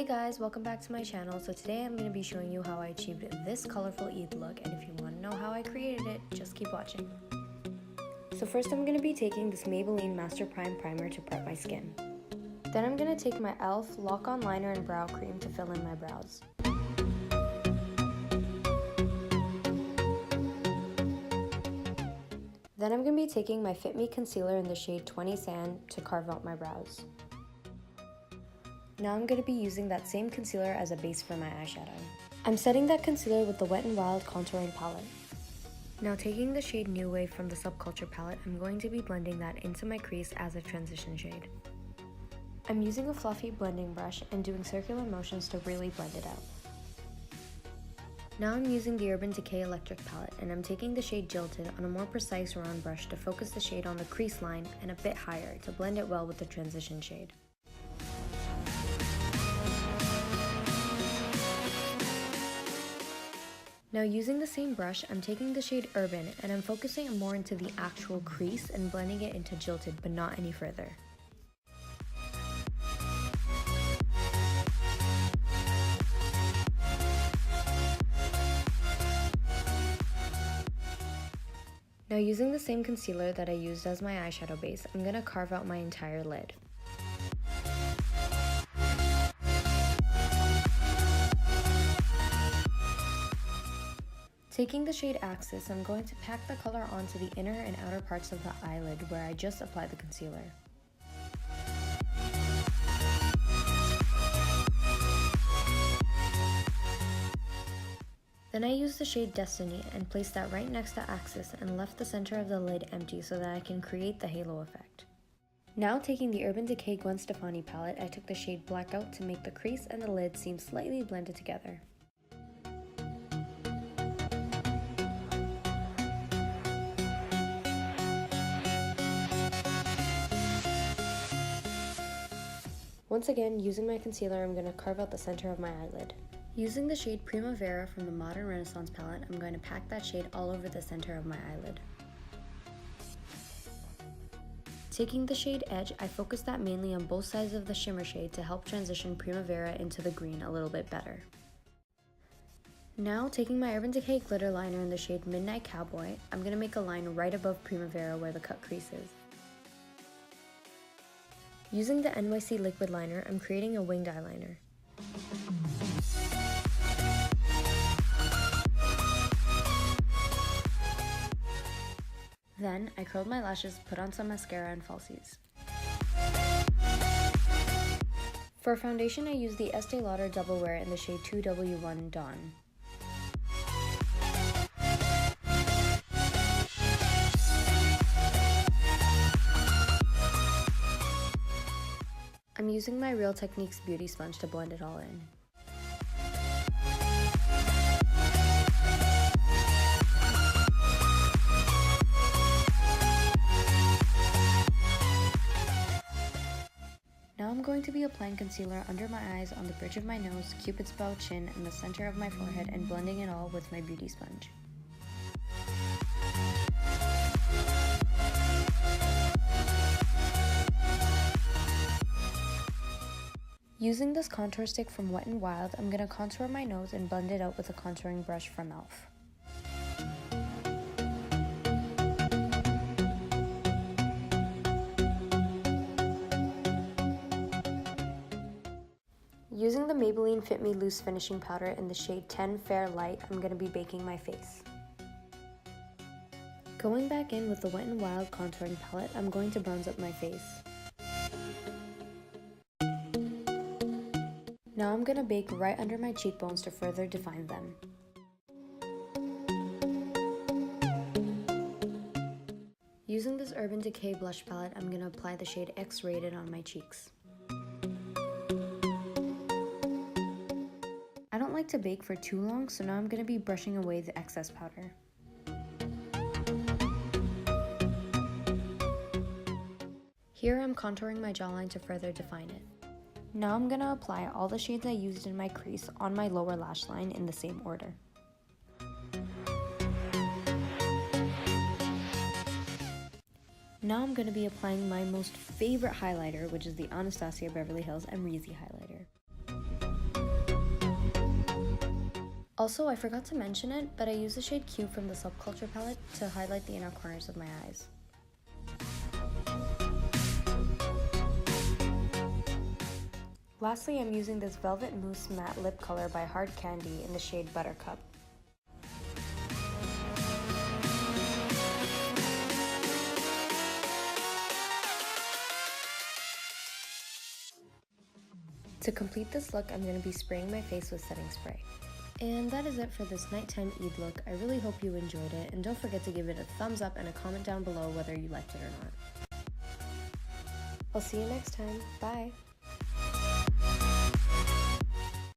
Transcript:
Hey guys, welcome back to my channel. So today I'm going to be showing you how I achieved this colorful Eid look, and if you want to know how I created it, just keep watching. So first I'm going to be taking this Maybelline Master Prime Primer to prep my skin. Then I'm going to take my e.l.f. Lock On Liner and Brow Cream to fill in my brows. Then I'm going to be taking my Fit Me Concealer in the shade 20 Sand to carve out my brows. Now I'm going to be using that same concealer as a base for my eyeshadow. I'm setting that concealer with the Wet n Wild contouring palette. Now taking the shade New Wave from the Subculture palette, I'm going to be blending that into my crease as a transition shade. I'm using a fluffy blending brush and doing circular motions to really blend it out. Now I'm using the Urban Decay Electric palette, and I'm taking the shade Jilted on a more precise round brush to focus the shade on the crease line and a bit higher to blend it well with the transition shade. Now using the same brush, I'm taking the shade Urban and I'm focusing more into the actual crease and blending it into Jilted, but not any further. Now using the same concealer that I used as my eyeshadow base, I'm going to carve out my entire lid. Taking the shade Axis, I'm going to pack the color onto the inner and outer parts of the eyelid where I just applied the concealer. Then I used the shade Destiny and placed that right next to Axis and left the center of the lid empty so that I can create the halo effect. Now taking the Urban Decay Gwen Stefani palette, I took the shade Blackout to make the crease and the lid seem slightly blended together. Once again, using my concealer, I'm going to carve out the center of my eyelid. Using the shade Primavera from the Modern Renaissance palette, I'm going to pack that shade all over the center of my eyelid. Taking the shade Edge, I focused that mainly on both sides of the shimmer shade to help transition Primavera into the green a little bit better. Now, taking my Urban Decay glitter liner in the shade Midnight Cowboy, I'm going to make a line right above Primavera where the cut crease is. Using the NYC liquid liner, I'm creating a winged eyeliner. Then, I curled my lashes, put on some mascara and falsies. For foundation, I used the Estee Lauder Double Wear in the shade 2W1 Dawn. I'm using my Real Techniques beauty sponge to blend it all in. Now I'm going to be applying concealer under my eyes, on the bridge of my nose, Cupid's bow, chin, and the center of my forehead, and blending it all with my beauty sponge. Using this contour stick from Wet n Wild, I'm going to contour my nose and blend it out with a contouring brush from e.l.f. Using the Maybelline Fit Me Loose Finishing Powder in the shade 10 Fair Light, I'm going to be baking my face. Going back in with the Wet n Wild contouring palette, I'm going to bronze up my face. Now I'm going to bake right under my cheekbones to further define them. Using this Urban Decay blush palette, I'm going to apply the shade X-Rated on my cheeks. I don't like to bake for too long, so now I'm going to be brushing away the excess powder. Here I'm contouring my jawline to further define it. Now I'm going to apply all the shades I used in my crease on my lower lash line in the same order. Now I'm going to be applying my most favorite highlighter, which is the Anastasia Beverly Hills M.I.A highlighter. Also, I forgot to mention it, but I use the shade Q from the Subculture palette to highlight the inner corners of my eyes. Lastly, I'm using this Velvet Mousse Matte Lip Color by Hard Candy in the shade Buttercup. To complete this look, I'm going to be spraying my face with setting spray. And that is it for this nighttime Eid look. I really hope you enjoyed it, and don't forget to give it a thumbs up and a comment down below whether you liked it or not. I'll see you next time. Bye!